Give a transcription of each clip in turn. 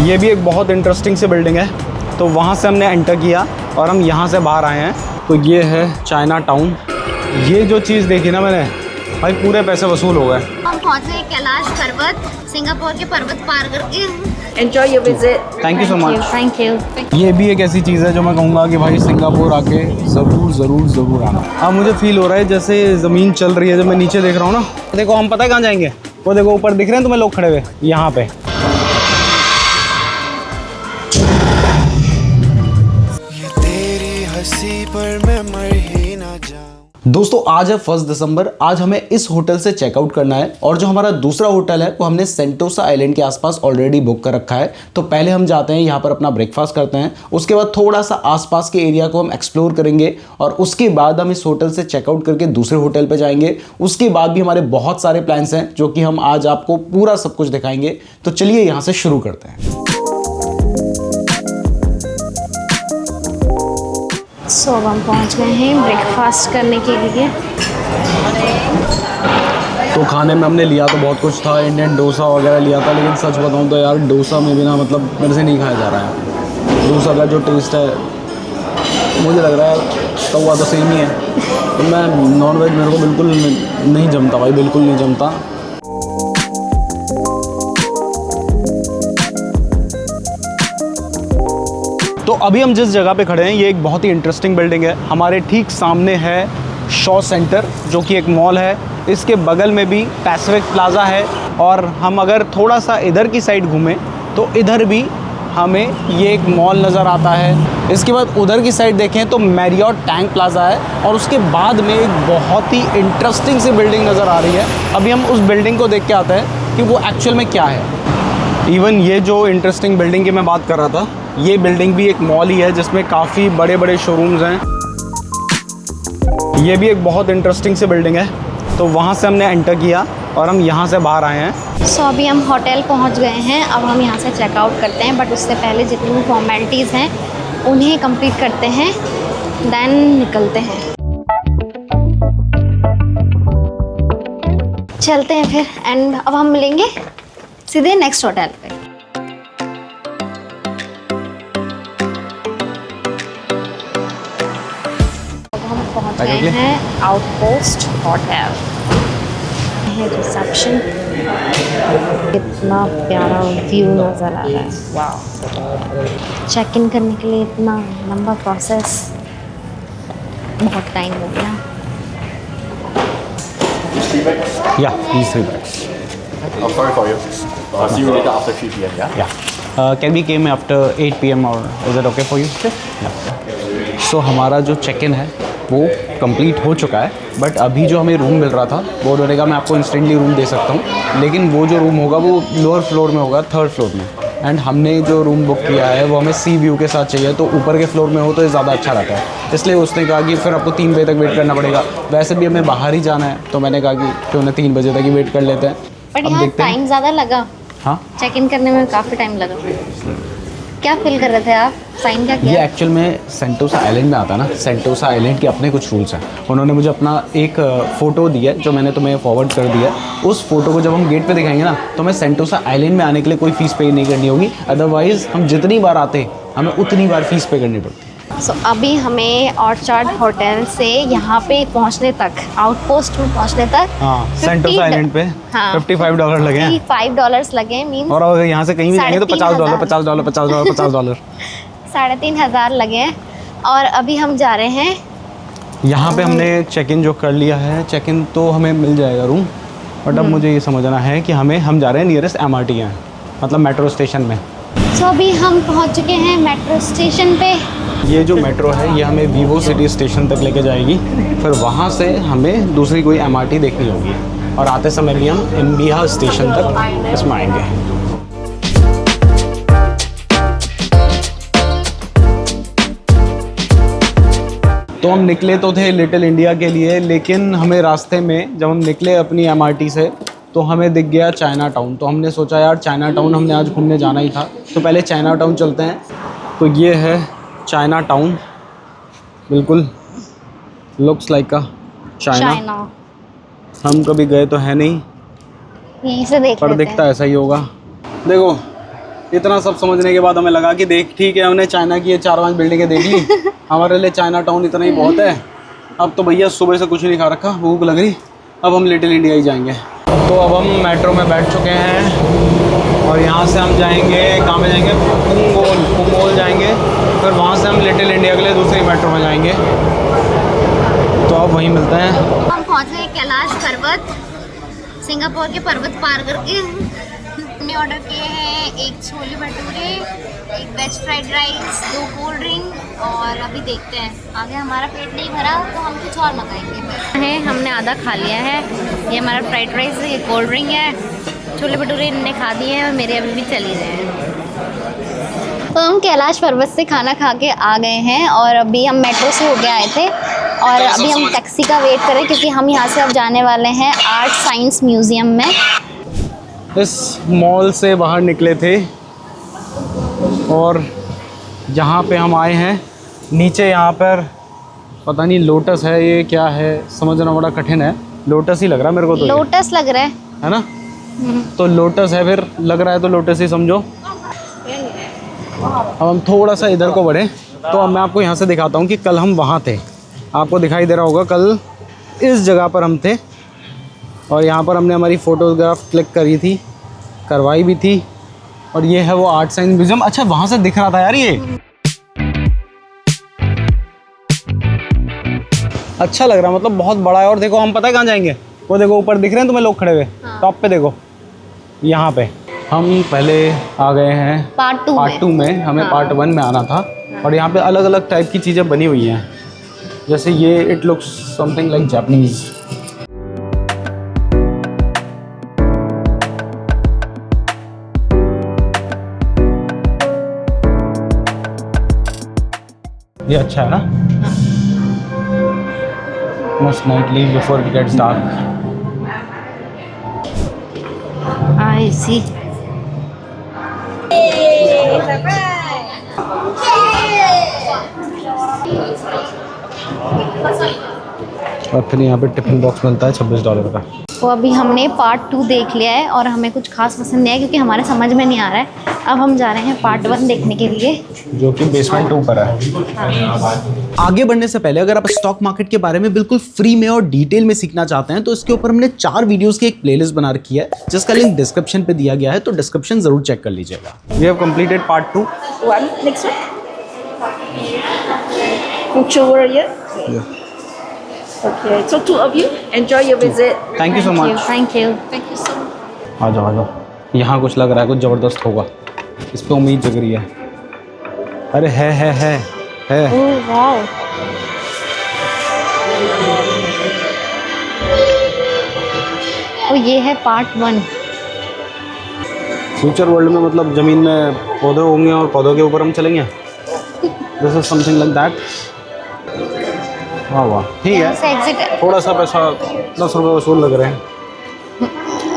ये भी एक बहुत इंटरेस्टिंग सी बिल्डिंग है। तो वहाँ से हमने एंटर किया और हम यहाँ से बाहर आए हैं। तो ये है चाइना टाउन। ये जो चीज़ देखी ना मैंने, भाई पूरे पैसे वसूल हो गए। हम पहुँचे कैलाश पर्वत, सिंगापुर के पर्वत पार करके। Enjoy your visit. Thank you so much. Thank you. ये भी एक ऐसी चीज़ है जो मैं कहूँगा कि भाई सिंगापुर आके ज़रूर आना। अब मुझे फील हो रहा है जैसे ज़मीन चल रही है जब मैं नीचे देख रहा हूँ ना। देखो हम पता है कहाँ जाएंगे, वो देखो ऊपर दिख रहे हैं तुम्हें लोग खड़े हुए यहाँ पे। ये तेरी हंसी पर मैं मर ही ना जाऊं। दोस्तों आज है 1 दिसंबर। आज हमें इस होटल से चेकआउट करना है और जो हमारा दूसरा होटल है वो हमने सेंटोसा आइलैंड के आसपास ऑलरेडी बुक कर रखा है। तो पहले हम जाते हैं यहाँ पर अपना ब्रेकफास्ट करते हैं, उसके बाद थोड़ा सा आसपास के एरिया को हम एक्सप्लोर करेंगे और उसके बाद हम इस होटल से चेकआउट करके दूसरे होटल पर जाएंगे। उसके बाद भी हमारे बहुत सारे प्लान्स हैं जो कि हम आज आपको पूरा सब कुछ दिखाएंगे। तो चलिए यहाँ से शुरू करते हैं। सो हम पहुँच गए हैं ब्रेकफास्ट करने के लिए। तो खाने में हमने लिया तो बहुत कुछ था, इंडियन डोसा वगैरह लिया था, लेकिन सच बताऊं तो यार डोसा में भी ना मतलब मेरे से नहीं खाया जा रहा है। डोसा का जो टेस्ट है मुझे लग रहा है तवा तो सेम ही है। तो मैं नॉन वेज मेरे को बिल्कुल नहीं जमता भाई, बिल्कुल नहीं जमता। तो अभी हम जिस जगह पे खड़े हैं ये एक बहुत ही इंटरेस्टिंग बिल्डिंग है। हमारे ठीक सामने है शॉ सेंटर जो कि एक मॉल है। इसके बगल में भी पैसिफिक प्लाज़ा है और हम अगर थोड़ा सा इधर की साइड घूमें तो इधर भी हमें ये एक मॉल नज़र आता है। इसके बाद उधर की साइड देखें तो मैरियट टैंक प्लाज़ा है और उसके बाद में एक बहुत ही इंटरेस्टिंग सी बिल्डिंग नज़र आ रही है। अभी हम उस बिल्डिंग को देख के आते हैं कि वो एक्चुअल में क्या है। इवन ये जो इंटरेस्टिंग बिल्डिंग की मैं बात कर रहा था, ये बिल्डिंग भी एक मॉल ही है जिसमें काफ़ी बड़े बड़े शोरूम्स हैं। ये भी एक बहुत इंटरेस्टिंग सी बिल्डिंग है। तो वहाँ से हमने एंटर किया और हम यहाँ से बाहर आए हैं। सो अभी हम होटल पहुँच गए हैं। अब हम यहाँ से चेकआउट करते हैं, बट उससे पहले जितनी भी फॉर्मेलिटीज़ हैं उन्हें कंप्लीट करते हैं, देन निकलते हैं। चलते हैं फिर एंड अब हम मिलेंगे सीधे नेक्स्ट होटल पे। पहुंच गए हैं आउटपोस्ट होटल। है रिसेप्शन, कितना प्यारा व्यू नज़र आ रहा है। वाह, चेक इन करने के लिए इतना लंबा प्रोसेस, बहुत टाइम हो गया। या these 3 bags. I'm sorry for you. See you later after 3 p.m. Yeah. Yeah. Can we came after 8 p.m. or is it okay for you? Yeah. So हमारा जो चेक इन है वो कंप्लीट हो चुका है, बट अभी जो हमें रूम मिल रहा था वो उन्होंने कहा मैं आपको इंस्टेंटली रूम दे सकता हूँ, लेकिन वो जो रूम होगा वो लोअर फ्लोर में होगा, 3rd फ्लोर में। एंड हमने जो रूम बुक किया है वो हमें सी व्यू के साथ चाहिए, तो ऊपर के फ्लोर में हो तो ये ज़्यादा अच्छा रहता है। इसलिए उसने कहा कि फिर आपको 3 बजे तक वेट करना पड़ेगा। वैसे भी हमें बाहर ही जाना है तो मैंने कहा कि क्यों ना 3 बजे तक ही वेट कर लेते हैं। बट यहाँ टाइम ज़्यादा लगा। हाँ, चेक इन करने में काफ़ी टाइम लगा। क्या फील कर रहे थे आप? साइन क्या किया? ये एक्चुअल में सेंटोसा आइलैंड में आता है ना। सेंटोसा आइलैंड के अपने कुछ रूल्स हैं। उन्होंने मुझे अपना एक फ़ोटो दिया है जो मैंने तुम्हें फॉरवर्ड कर दिया है। उस फोटो को जब हम गेट पे दिखाएंगे ना तो हमें सेंटोसा आइलैंड में आने के लिए कोई फ़ीस पे नहीं करनी होगी। अदरवाइज़ हम जितनी बार आते हमें उतनी बार फ़ीस पे करनी पड़ती है। सो अभी हमें ऑर्चार्ड होटल से यहाँ पे पहुँचने तक, आउटपोस्ट में पहुँचने तक, हाँ, सेंटोसा आइलैंड पे $55 लगे हैं। $55 लगे मीन, और अगर यहाँ से कहीं भी जाएंगे तो $50 $50 $3,500 लगे हैं। और अभी हम जा रहे हैं यहाँ पे। हमने चेक इन जो कर लिया है, चेक इन तो हमें मिल जाएगा रूम, बट अब मुझे ये समझना है कि हम जा रहे हैं नियरेस्ट MRT हैं, मतलब मेट्रो स्टेशन में। सो अभी हम पहुँच चुके हैं मेट्रो स्टेशन पे। ये जो मेट्रो है ये हमें वीवो सिटी स्टेशन तक लेके जाएगी, फिर वहाँ से हमें दूसरी कोई MRT देखनी होगी और आते समय भी हम इम्बिहा स्टेशन तक इसमें आएंगे। तो हम निकले तो थे लिटिल इंडिया के लिए, लेकिन हमें रास्ते में जब हम निकले अपनी MRT से तो हमें दिख गया चाइना टाउन। तो हमने सोचा यार चाइना टाउन हमने आज घूमने जाना ही था, तो पहले चाइना टाउन चलते हैं। तो ये है चाइना टाउन, बिल्कुल लुक्स लाइक का चाइना। हम कभी गए तो है नहीं, यहीं से देख पर लेते दिखता हैं। ऐसा ही होगा। देखो इतना सब समझने के बाद हमें लगा कि देख ठीक है, हमने चाइना की ये 4-5 बिल्डिंगें देख ली, हमारे लिए चाइना टाउन इतना ही बहुत है। अब तो भैया सुबह से कुछ नहीं खा रखा, भूख लग रही, अब हम लिटिल इंडिया ही जाएंगे। तो अब हम मेट्रो में बैठ चुके हैं और यहाँ से हम जाएंगे, कहाँ पे जाएंगे, पुंगोल जाएंगे, फिर वहाँ से हम लिटिल इंडिया के लिए दूसरी मेट्रो में जाएंगे। तो अब वहीं मिलते हैं। हम पहुँचे कैलाश पर्वत, सिंगापुर के पर्वत पार करके। हमने ऑर्डर किए हैं एक छोले भटूरे, एक veg fried rice, 2 cold drink और अभी देखते हैं आगे। हमारा पेट नहीं भरा तो हम कुछ और मंगाएंगे। हमने आधा खा लिया है, ये हमारा फ्राइड राइस है, ये कोल्ड ड्रिंक है, छोले भटूरे इनने खा दिए हैं और मेरे अभी भी चल ही रहे हैं। तो हम कैलाश पर्वत से खाना खा के आ गए हैं और अभी हम मेट्रो से होके आए थे और अभी हम टैक्सी का वेट करें क्योंकि हम यहाँ से अब जाने वाले हैं आर्ट साइंस म्यूज़ियम में। इस मॉल से बाहर निकले थे और जहाँ पे हम आए हैं नीचे, यहाँ पर पता नहीं लोटस है, ये क्या है समझना बड़ा कठिन है। लोटस ही लग रहा है मेरे को तो, लोटस लग रहा है ना? तो लोटस है, फिर लग रहा है तो लोटस ही समझो। अब हम थोड़ा सा इधर को बढ़े तो अब मैं आपको यहाँ से दिखाता हूँ कि कल हम वहाँ थे। आपको दिखाई दे रहा होगा कल इस जगह पर हम थे और यहाँ पर हमने हमारी फ़ोटोग्राफ क्लिक करी थी, करवाई भी थी। और ये है वो आर्ट साइंस म्यूज़ियम। अच्छा, वहाँ से दिख रहा था यार, ये अच्छा लग रहा है, मतलब बहुत बड़ा है। और देखो हम पता है कहाँ जाएंगे, वो देखो ऊपर दिख रहे हैं तुम्हें लोग खड़े हुए, टॉप पे देखो, यहाँ पे। हम पहले आ गए हैं पार्ट 2 में, हमें पार्ट 1 में आना था। और यहाँ पे अलग अलग टाइप की चीज़ें बनी हुई हैं, जैसे ये it looks something like Japanese. ये अच्छा है ना? Most nightly before it gets dark. I see. और फिर यहाँ पे टिफिन बॉक्स मिलता है $26 का। तो अभी हमने पार्ट 2 देख लिया है और हमें कुछ खास पसंद नहीं आया क्योंकि हमारे समझ में नहीं आ रहा है। अब हम जा रहे हैं पार्ट 1 देखने के लिए, जो कि बेसमेंट 2 पर है। आगे बढ़ने से पहले अगर आप स्टॉक मार्केट के बारे में बिल्कुल फ्री में और डिटेल में सीखना चाहते हैं तो इसके ऊपर हमने 4 वीडियोस की एक प्लेलिस्ट बना रखी है जिसका लिंक डिस्क्रिप्शन पे दिया गया है, तो डिस्क्रिप्शन जरूर चेक कर लीजिएगा। We have completed part 2. One, next one. Future warrior. Yeah. Okay, so 2 of you enjoy your visit. Thank you so much. Thank you so much. आ जाओ। यहाँ कुछ लग रहा है, कुछ ज़बरदस्त होगा, इस पे उम्मीद जग रही है। अरे है। ओह वाओ, ये है पार्ट 1। फ्यूचर वर्ल्ड में मतलब ज़मीन में पौधे होंगे और पौधों के ऊपर हम चलेंगे। This is something like that. वाह, ठीक यहाँ से है। एग्जिट है। थोड़ा सा पैसा, 10 रुपये वसूल लग रहे हैं।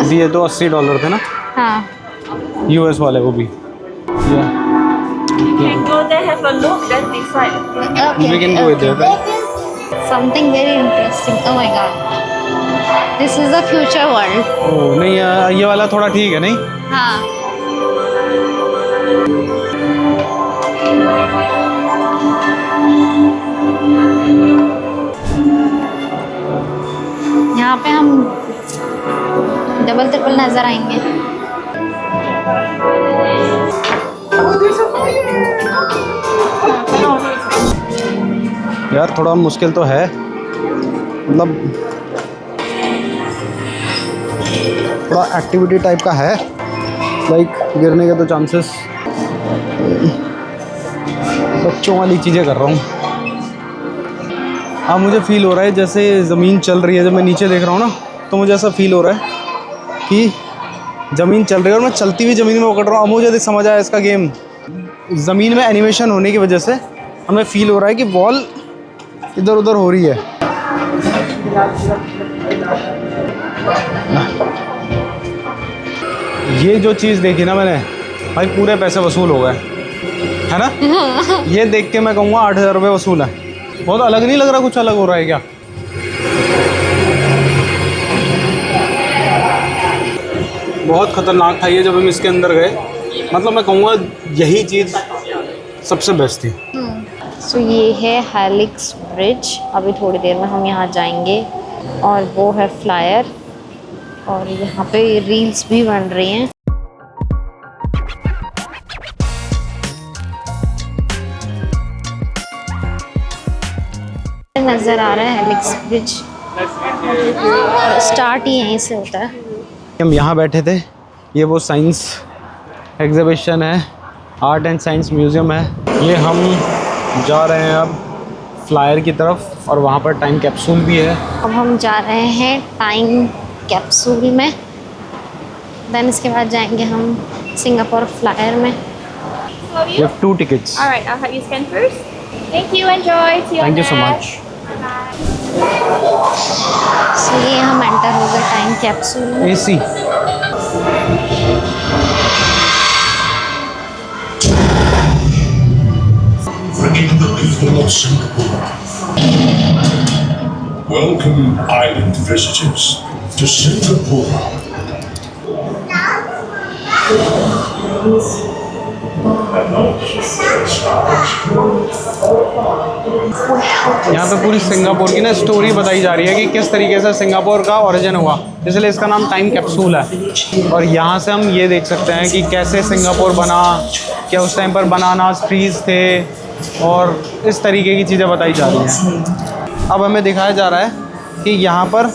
दिए तो $80 थे ना, हाँ। US वाले वो भी। You can go there, have a look, then decide. Okay, We can go okay. there. Something very interesting. Oh my god. This is the future world. ओह नहीं, ये वाला थोड़ा ठीक है नहीं? हाँ। यहाँ पे हम डबल ट्रिपल नजर आएंगे। यार थोड़ा मुश्किल तो है, मतलब थोड़ा एक्टिविटी टाइप का है, लाइक गिरने के तो चांसेस। बच्चों वाली चीज़ें कर रहा हूँ। अब मुझे फील हो रहा है जैसे ज़मीन चल रही है। जब मैं नीचे देख रहा हूँ ना तो मुझे ऐसा फील हो रहा है कि ज़मीन चल रही है और मैं चलती हुई ज़मीन में पकड़ रहा हूँ। अब मुझे समझ आया इसका गेम। ज़मीन में एनिमेशन होने की वजह से हमें फील हो रहा है कि बॉल इधर उधर हो रही है। ये जो चीज़ देखी ना मैंने, भाई पूरे पैसे वसूल हो गए, है ना? ये देख के मैं कहूँगा 8,000 रुपये वसूल है। बहुत अलग नहीं लग रहा? कुछ अलग हो रहा है क्या? बहुत ख़तरनाक था ये। जब हम इसके अंदर गए मतलब मैं कहूँगा यही चीज़ सबसे बेस्ट थी। सो ये है हेलिक्स ब्रिज। अभी थोड़ी देर में हम यहाँ जाएंगे और वो है फ्लायर, और यहाँ पे रील्स भी बन रही हैं। नज़र आ रहा है हेलिक्स ब्रिज, और स्टार्ट ही यहीं से होता है। हम यहाँ बैठे थे, ये वो साइंस एग्जीबिशन है, आर्ट एंड साइंस म्यूज़ियम है। ये हम जा रहे हैं अब फ्लायर की तरफ, और वहाँ पर टाइम कैप्सूल भी है। अब हम जा रहे हैं टाइम कैप्सूल में, देन इसके बाद जाएंगे हम सिंगापुर फ्लायर में। We have 2 tickets. All right, I'll have you scan first. Thank you. Enjoy. See you. Thank you so on that. much. सो ये हम एंटर हो गए टाइम कैप्सूल में। AC. Bringing the people of Singapore. Welcome, island visitors, to Singapore. यहाँ पे पूरी Singapore की ना स्टोरी बताई जा रही है कि किस तरीके से सिंगापुर का ओरिजिन हुआ, इसलिए इसका नाम टाइम कैप्सूल है। और यहाँ से हम ये देख सकते हैं कि कैसे सिंगापुर बना, क्या उस टाइम पर बनानास ट्रीज़ थे, और इस तरीके की चीज़ें बताई जा रही हैं। अब हमें दिखाया जा रहा है कि यहाँ पर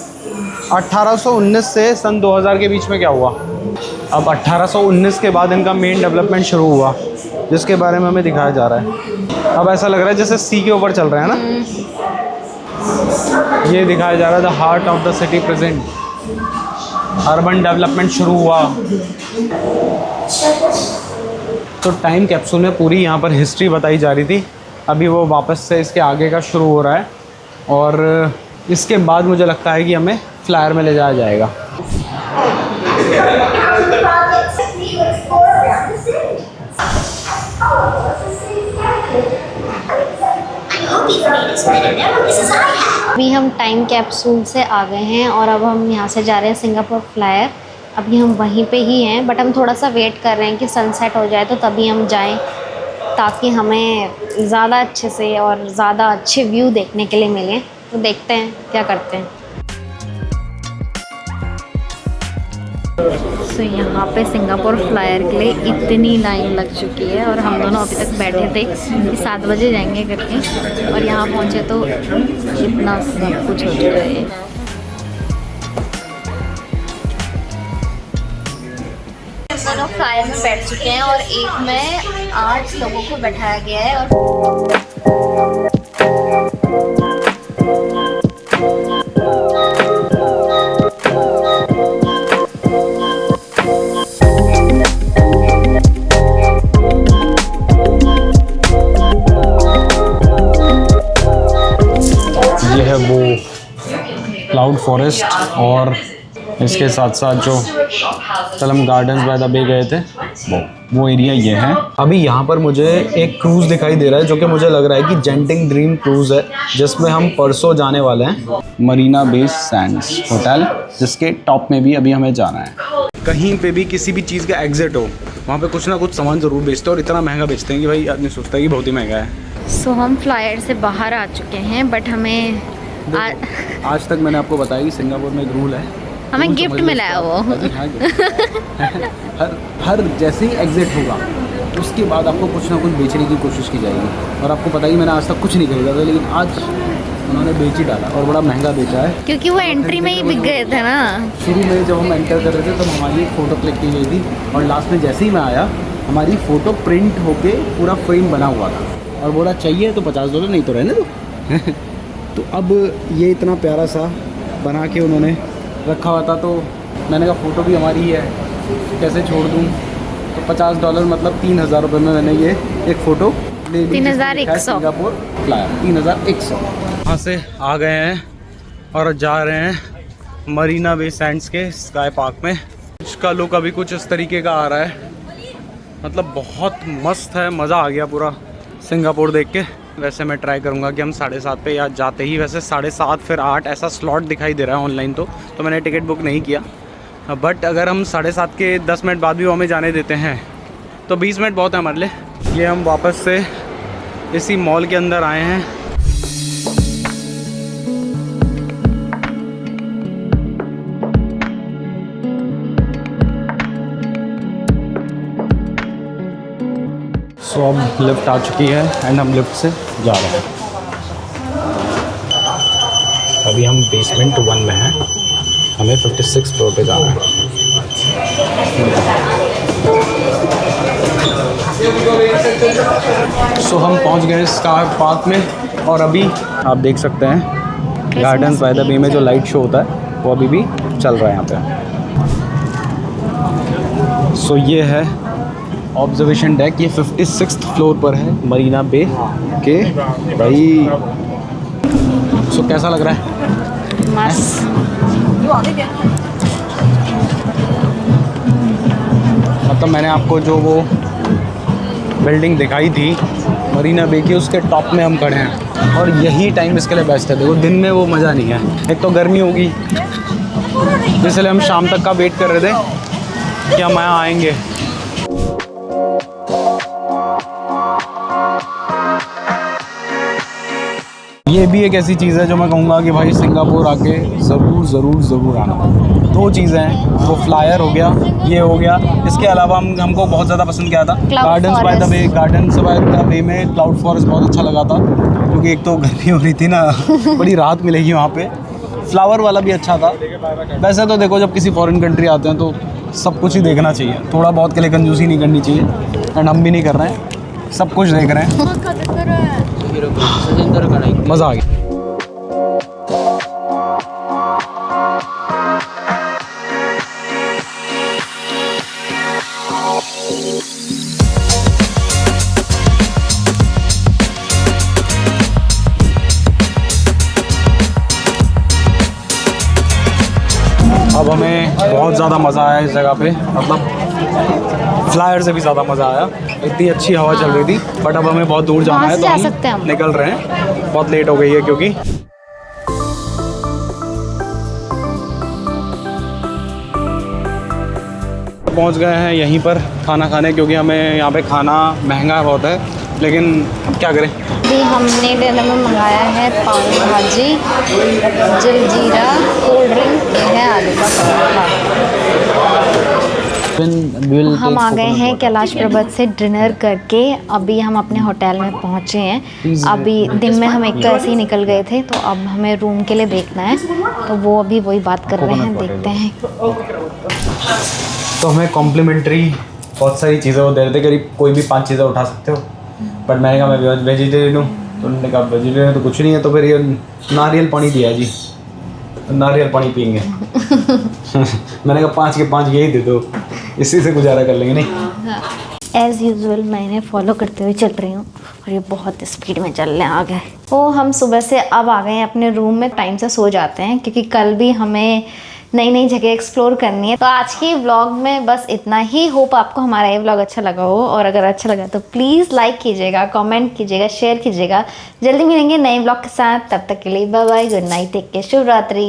1819 से सन 2000 के बीच में क्या हुआ। अब 1819 के बाद इनका मेन डेवलपमेंट शुरू हुआ, जिसके बारे में हमें दिखाया जा रहा है। अब ऐसा लग रहा है जैसे सी के ऊपर चल रहा है ना। ये दिखाया जा रहा है the heart of the city present, urban development शुरू हुआ। तो टाइम कैप्सूल में पूरी यहाँ पर हिस्ट्री बताई जा रही थी। अभी वो वापस से इसके आगे का शुरू हो रहा है, और इसके बाद मुझे लगता है कि हमें फ्लायर में ले जाया जाएगा। अभी हम टाइम कैप्सूल से आ गए हैं, और अब हम यहाँ से जा रहे हैं सिंगापुर फ्लायर। अभी हम वहीं पे ही हैं, बट हम थोड़ा सा वेट कर रहे हैं कि सनसेट हो जाए तो तभी हम जाएं, ताकि हमें ज़्यादा अच्छे से और ज़्यादा अच्छे व्यू देखने के लिए मिलें। तो देखते हैं क्या करते हैं। तो यहाँ पे सिंगापुर फ्लायर के लिए इतनी लाइन लग चुकी है, और हम दोनों अभी तक बैठे थे कि 7 बजे जाएंगे करके, और यहाँ पहुँचे तो इतना सब कुछ हो चुका है। दोनों फ्लायर में बैठ चुके हैं, और एक में 8 लोगों को बैठाया गया है। और ये है वो क्लाउड फॉरेस्ट, और इसके साथ साथ जो कल हम गार्डन्स बाय द बे गए थे वो एरिया ये है। अभी यहाँ पर मुझे एक क्रूज़ दिखाई दे रहा है, जो कि मुझे लग रहा है कि जेंटिंग ड्रीम क्रूज़ है, जिसमें हम परसों जाने वाले हैं मरीना बे सैंड्स होटल, जिसके टॉप में भी अभी हमें जाना है। कहीं पे भी किसी भी चीज़ का एग्जिट हो, वहाँ पे कुछ ना कुछ सामान ज़रूर बेचते हैं, और इतना महंगा बेचते हैं कि भाई आदमी सोचता है कि बहुत ही महंगा है। सो हम फ्लायर से बाहर आ चुके हैं, बट हमें आज तक मैंने आपको बताया कि सिंगापुर में एक रूल है, हमें गिफ्ट मिला है वो। हर जैसे ही एग्जिट होगा उसके बाद आपको कुछ ना कुछ बेचने की कोशिश की जाएगी। और आपको पता ही मैंने आज तक कुछ नहीं खरीदा था, लेकिन आज उन्होंने बेच ही डाला, और बड़ा महंगा बेचा है, क्योंकि वो एंट्री में ही बिक गए थे ना। शुरू में जब हम एंटर कर रहे थे तब हमारी एक फ़ोटो क्लिक की गई थी, और लास्ट में जैसे ही मैं आया हमारी फ़ोटो प्रिंट होके पूरा फ्रेम बना हुआ था, और बोला चाहिए तो $50, नहीं तो रहने दो। तो अब ये इतना प्यारा सा बना के उन्होंने रखा हुआ था, तो मैंने कहा फ़ोटो भी हमारी ही है, कैसे छोड़ दूँ। तो $50 मतलब 3000 रुपये में मैंने ये एक फ़ोटो ले ली। 3100 सिंगापुर फ्लायर 3100। वहाँ से आ गए हैं और जा रहे हैं मरीना बे सैंड्स के स्काई पार्क में। इसका लुक अभी कुछ इस तरीके का आ रहा है, मतलब बहुत मस्त है, मज़ा आ गया पूरा सिंगापुर देख के। वैसे मैं ट्राई करूँगा कि हम 7:30 पे या जाते ही, वैसे 7:30 फिर 8 ऐसा स्लॉट दिखाई दे रहा है ऑनलाइन, तो मैंने टिकट बुक नहीं किया। बट अगर हम 7:30 के 10 मिनट बाद भी वो हमें जाने देते हैं तो 20 मिनट बहुत है हमारे लिए। ये हम वापस से इसी मॉल के अंदर आए हैं। सो अब लिफ्ट आ चुकी है एंड हम लिफ्ट से जा रहे हैं। अभी हम बेसमेंट 1 में हैं, हमें 56 फ्लोर पे जाना है। सो हम पहुंच गए स्कार पार्क में और अभी आप देख सकते हैं गार्डन्स बाय द बे में जो लाइट शो होता है वो अभी भी चल रहा है यहाँ पे। सो ये है ऑब्जर्वेशन डेक, ये 56th फ्लोर पर है मरीना बे के। भाई सो कैसा लग रहा है? मस्त। मतलब मैंने आपको जो वो बिल्डिंग दिखाई थी मरीना बे की, उसके टॉप में हम खड़े हैं और यही टाइम इसके लिए बेस्ट है। देखो दिन में वो मज़ा नहीं है, एक तो गर्मी होगी, इसलिए हम शाम तक का वेट कर रहे थे कि हम यहाँ आएंगे। ये भी एक ऐसी चीज़ है जो मैं कहूँगा कि भाई सिंगापुर आके ज़रूर आना। 2 चीज़ें हैं, वो फ्लायर हो गया, ये हो गया। इसके अलावा हमको बहुत ज़्यादा पसंद क्या था, Gardens by the Bay. Gardens by the Bay में क्लाउड फॉरेस्ट बहुत अच्छा लगा था, क्योंकि एक तो गर्मी हो रही थी ना, बड़ी राहत मिलेगी वहाँ पे। फ्लावर वाला भी अच्छा था। वैसे तो देखो जब किसी फॉरेन कंट्री आते हैं तो सब कुछ ही देखना चाहिए, थोड़ा बहुत के लिए कंजूसी नहीं करनी चाहिए एंड हम भी नहीं कर रहे हैं, सब कुछ देख रहे हैं। मज़ा आ गया। अब हमें बहुत ज़्यादा मज़ा आया इस जगह पे, मतलब फ्लायर से भी ज़्यादा मज़ा आया। इतनी अच्छी हवा चल रही थी, बट अब हमें बहुत दूर जाना है तो हम निकल रहे हैं। बहुत लेट हो गई है क्योंकि पहुंच गए हैं यहीं पर खाना खाने, क्योंकि हमें यहाँ पे खाना महंगा बहुत है, लेकिन अब क्या करें। अभी हमने डिनर में मंगाया है पाव भाजी, जलजीरा, कोल्ड ड्रिंक, ये है आलू का पराठा। हम आ गए हैं कैलाश पर्वत से डिनर करके। अभी हम अपने होटल में पहुंचे हैं। अभी दिन में हम एक तो ऐसे ही निकल गए थे, तो अब हमें रूम के लिए देखना है, तो वो अभी वही बात कर रहे हैं, देखते हैं। तो हमें कॉम्प्लीमेंट्री बहुत सारी चीज़ें वो दे रहे थे, करीब कोई भी 5 चीज़ें उठा सकते हो, बट मैंने कहा मैं वेजिटेरियन हूँ, तो उन्होंने कहा वेजिटेरियन तो कुछ नहीं है, तो फिर ये नारियल पानी दिया जी, नारियल पानी पियेंगे। मैंने कहा 5 के 5 यही दे दो, इसी से गुजारा कर लेंगे। नहीं एज़ यूजुअल मैंने फॉलो करते हुए चल रही हूँ और ये बहुत स्पीड में चल रहे हैं आगे। तो हम सुबह से अब आ गए हैं अपने रूम में, टाइम से सो जाते हैं क्योंकि कल भी हमें नई नई जगह एक्सप्लोर करनी है। तो आज की व्लॉग में बस इतना ही। होप आपको हमारा ये व्लॉग अच्छा लगा हो, और अगर अच्छा लगा तो प्लीज़ लाइक कीजिएगा, कमेंट कीजिएगा, शेयर कीजिएगा। जल्दी मिलेंगे नए व्लॉग के साथ, तब तक के लिए bye bye, good night, take care, शुभ रात्रि।